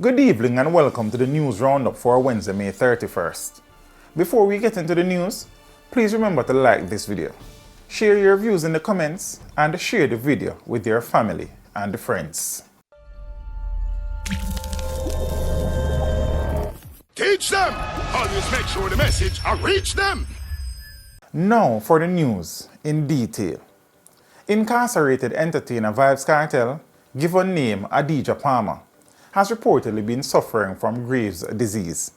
Good evening and welcome to the news roundup for Wednesday, May 31st. Before we get into the news, please remember to like this video, share your views in the comments, and share the video with your family and friends. Teach them! Always make sure the message reach them! Now for the news in detail. Incarcerated entertainer Vybz Kartel, given name Adidja Palmer, has reportedly been suffering from Graves' disease,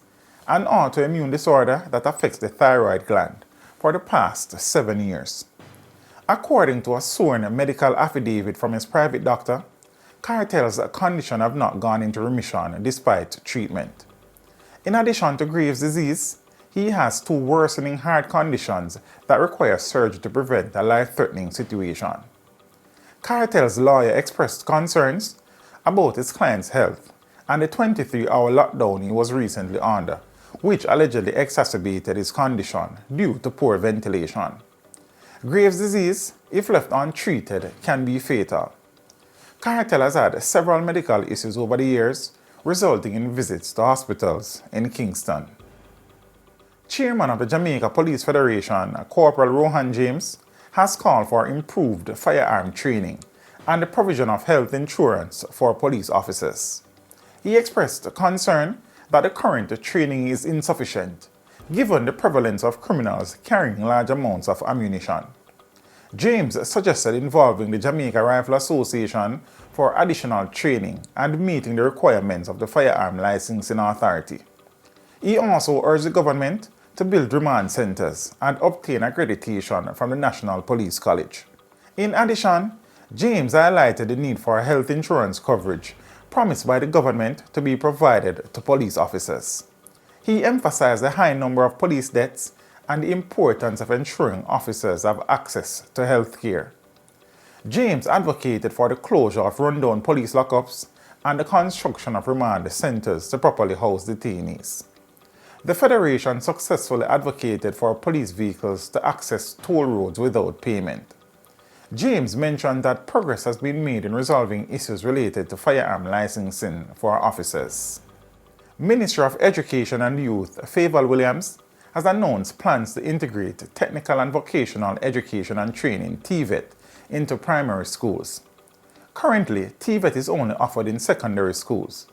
an autoimmune disorder that affects the thyroid gland, for the past 7 years. According to a sworn medical affidavit from his private doctor, Kartel's condition have not gone into remission despite treatment. In addition to Graves' disease, he has 2 worsening heart conditions that require surgery to prevent a life-threatening situation. Kartel's lawyer expressed concerns about his client's health and the 23-hour lockdown he was recently under, which allegedly exacerbated his condition due to poor ventilation. Graves' disease, if left untreated, can be fatal. Kartel has had several medical issues over the years, resulting in visits to hospitals in Kingston. Chairman of the Jamaica Police Federation, Corporal Rohan James, has called for improved firearm training and the provision of health insurance for police officers. He expressed concern that the current training is insufficient, given the prevalence of criminals carrying large amounts of ammunition. James suggested involving the Jamaica Rifle Association for additional training and meeting the requirements of the Firearm Licensing Authority. He also urged the government to build remand centers and obtain accreditation from the National Police College. In addition, James highlighted the need for health insurance coverage promised by the government to be provided to police officers. He emphasized the high number of police deaths and the importance of ensuring officers have access to health care. James advocated for the closure of rundown police lockups and the construction of remand centers to properly house detainees. The Federation successfully advocated for police vehicles to access toll roads without payment. James mentioned that progress has been made in resolving issues related to firearm licensing for officers. Minister of Education and Youth Favour Williams has announced plans to integrate technical and vocational education and training (TVET) into primary schools. Currently, TVET is only offered in secondary schools,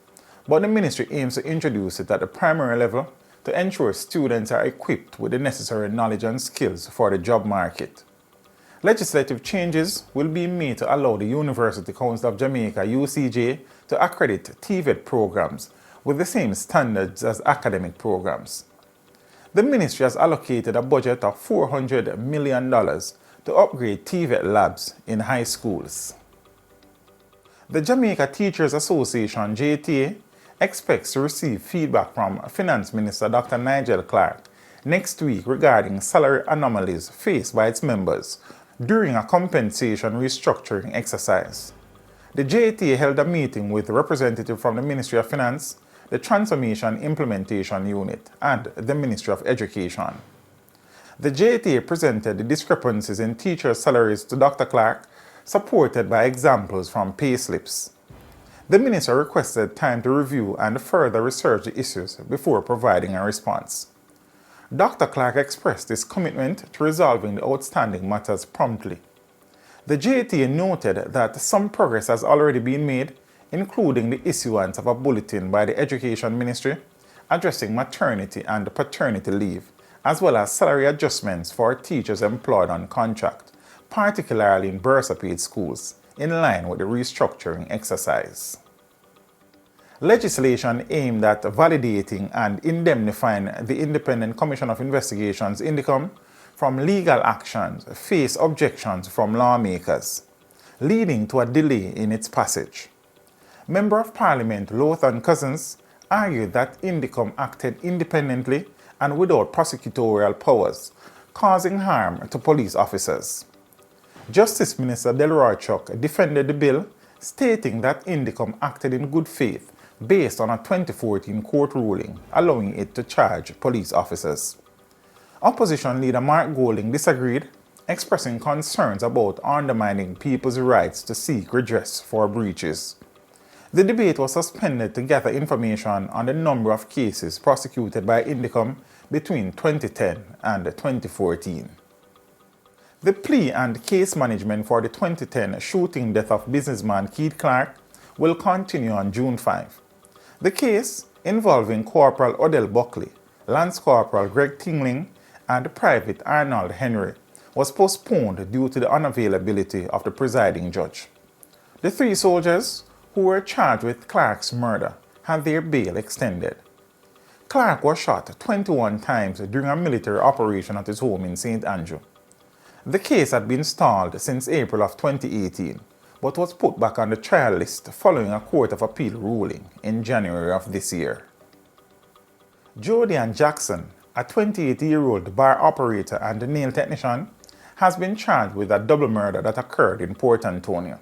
but the ministry aims to introduce it at the primary level to ensure students are equipped with the necessary knowledge and skills for the job market. Legislative changes will be made to allow the University Council of Jamaica (UCJ) to accredit TVET programs with the same standards as academic programs. The ministry has allocated a budget of $400 million to upgrade TVET labs in high schools. The Jamaica Teachers Association (JTA) expects to receive feedback from Finance Minister Dr. Nigel Clarke next week regarding salary anomalies faced by its members during a compensation restructuring exercise. The JTA held a meeting with representatives from the Ministry of Finance, the Transformation Implementation Unit, and the Ministry of Education. The JTA presented the discrepancies in teachers' salaries to Dr. Clarke, supported by examples from payslips. The minister requested time to review and further research the issues before providing a response. Dr. Clarke expressed his commitment to resolving the outstanding matters promptly. The JTA noted that some progress has already been made, including the issuance of a bulletin by the Education Ministry addressing maternity and paternity leave, as well as salary adjustments for teachers employed on contract, particularly in bursa-paid schools, in line with the restructuring exercise. Legislation aimed at validating and indemnifying the Independent Commission of Investigations (INDICOM) from legal actions face objections from lawmakers, leading to a delay in its passage. Member of Parliament Lothan Cousins argued that INDICOM acted independently and without prosecutorial powers, causing harm to police officers. Justice Minister Delroy Chuck defended the bill, stating that INDICOM acted in good faith based on a 2014 court ruling allowing it to charge police officers. Opposition leader Mark Golding disagreed, expressing concerns about undermining people's rights to seek redress for breaches. The debate was suspended to gather information on the number of cases prosecuted by Indicom between 2010 and 2014. The plea and case management for the 2010 shooting death of businessman Keith Clark will continue on June 5. The case, involving Corporal Odell Buckley, Lance Corporal Greg Tingling, and Private Arnold Henry, was postponed due to the unavailability of the presiding judge. The three soldiers who were charged with Clark's murder had their bail extended. Clark was shot 21 times during a military operation at his home in St. Andrew. The case had been stalled since April of 2018, but was put back on the trial list following a Court of Appeal ruling in January of this year. Jody and Jackson, a 28-year-old bar operator and nail technician, has been charged with a double murder that occurred in Port Antonio.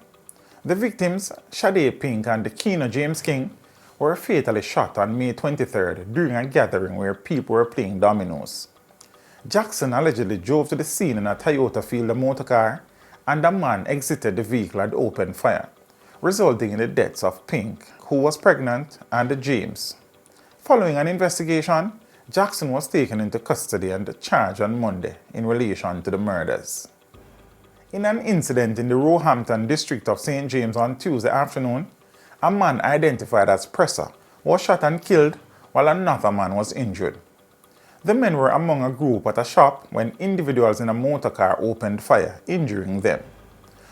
The victims, Sade Pink and Keno James King, were fatally shot on May 23rd during a gathering where people were playing dominoes. Jackson allegedly drove to the scene in a Toyota Fielder motorcar, and a man exited the vehicle and opened fire, resulting in the deaths of Pink, who was pregnant, and James. Following an investigation, Jackson was taken into custody and charged on Monday in relation to the murders. In an incident in the Roehampton district of St. James on Tuesday afternoon, a man identified as Presser was shot and killed while another man was injured. The men were among a group at a shop when individuals in a motorcar opened fire, injuring them.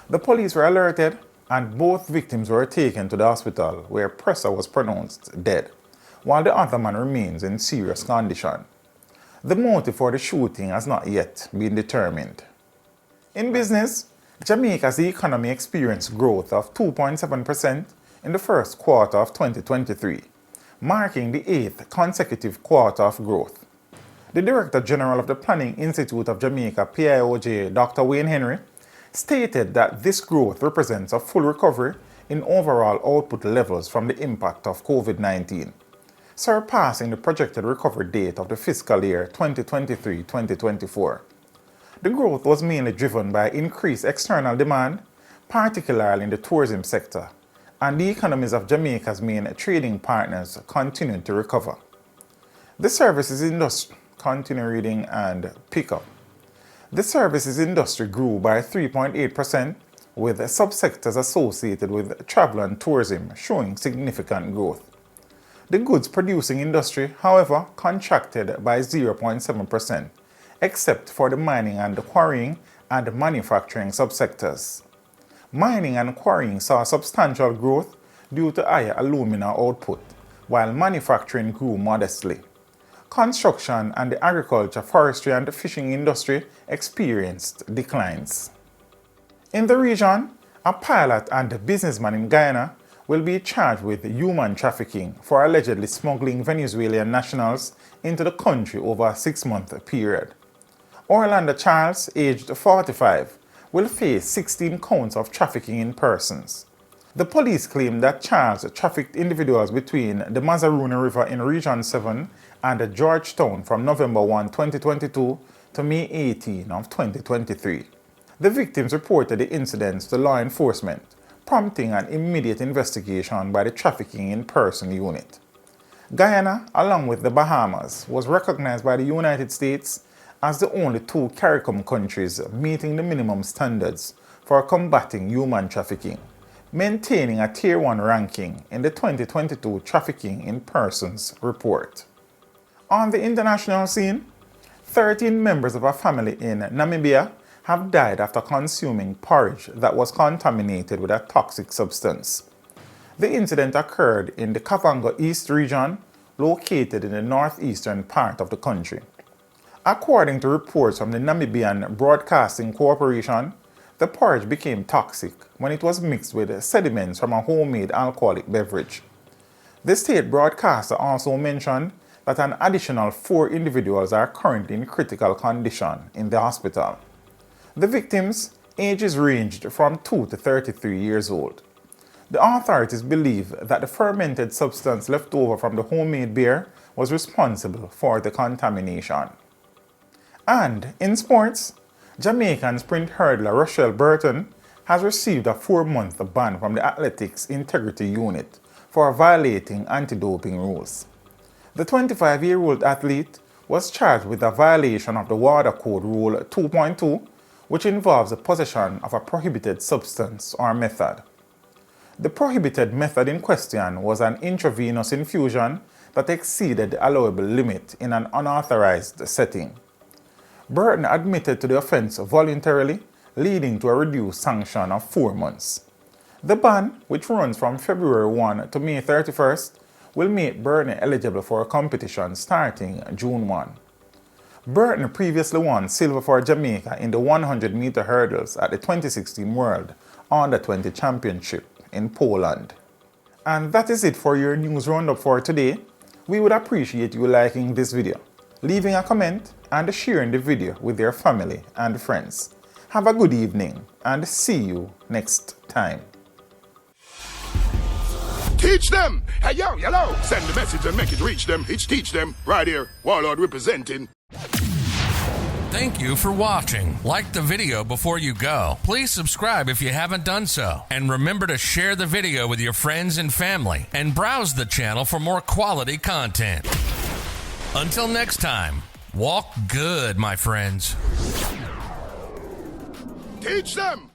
The police were alerted and both victims were taken to the hospital where Presser was pronounced dead, while the other man remains in serious condition. The motive for the shooting has not yet been determined. In business, Jamaica's economy experienced growth of 2.7% in the first quarter of 2023, marking the 8th consecutive quarter of growth. The Director General of the Planning Institute of Jamaica, PIOJ, Dr. Wayne Henry, stated that this growth represents a full recovery in overall output levels from the impact of COVID-19, surpassing the projected recovery date of the fiscal year 2023-2024. The growth was mainly driven by increased external demand, particularly in the tourism sector, and the economies of Jamaica's main trading partners continued to recover. The services industry The services industry grew by 3.8%, with subsectors associated with travel and tourism showing significant growth. The goods producing industry, however, contracted by 0.7%, except for the mining and quarrying and manufacturing subsectors. Mining and quarrying saw substantial growth due to higher alumina output, while manufacturing grew modestly. Construction and the agriculture, forestry and the fishing industry experienced declines. In the region, a pilot and a businessman in Guyana will be charged with human trafficking for allegedly smuggling Venezuelan nationals into the country over a 6-month period. Orlando Charles, aged 45, will face 16 counts of trafficking in persons. The police claim that Charles trafficked individuals between the Mazaruni River in Region 7 and Georgetown from November 1, 2022 to May 18 of 2023. The victims reported the incidents to law enforcement, prompting an immediate investigation by the Trafficking in Person Unit. Guyana, along with the Bahamas, was recognized by the United States as the only 2 CARICOM countries meeting the minimum standards for combating human trafficking, maintaining a Tier 1 ranking in the 2022 Trafficking in Persons report. On the international scene, 13 members of a family in Namibia have died after consuming porridge that was contaminated with a toxic substance. The incident occurred in the Kavango East region, located in the northeastern part of the country. According to reports from the Namibian Broadcasting Corporation, the porridge became toxic when it was mixed with sediments from a homemade alcoholic beverage. The state broadcaster also mentioned that an additional 4 individuals are currently in critical condition in the hospital. The victims' ages ranged from 2 to 33 years old. The authorities believe that the fermented substance left over from the homemade beer was responsible for the contamination. And in sports, Jamaican sprint hurdler Rochelle Burton has received a 4-month ban from the Athletics Integrity Unit for violating anti-doping rules. The 25-year-old athlete was charged with a violation of the Water Code Rule 2.2, which involves the possession of a prohibited substance or method. The prohibited method in question was an intravenous infusion that exceeded the allowable limit in an unauthorized setting. Burton admitted to the offense voluntarily, leading to a reduced sanction of 4 months. The ban, which runs from February 1 to May 31st, will make Burton eligible for a competition starting June 1. Burton previously won silver for Jamaica in the 100-meter hurdles at the 2016 World Under-20 Championship in Poland. And that is it for your news roundup for today. We would appreciate you liking this video, leaving a comment, and sharing the video with your family and friends. Have a good evening and see you next time. Teach them! Hey, yo, hello! Send the message and make it reach them. It's teach them. Right here, Warlord representing. Thank you for watching. Like the video before you go. Please subscribe if you haven't done so. And remember to share the video with your friends and family. And browse the channel for more quality content. Until next time, walk good, my friends. Teach them!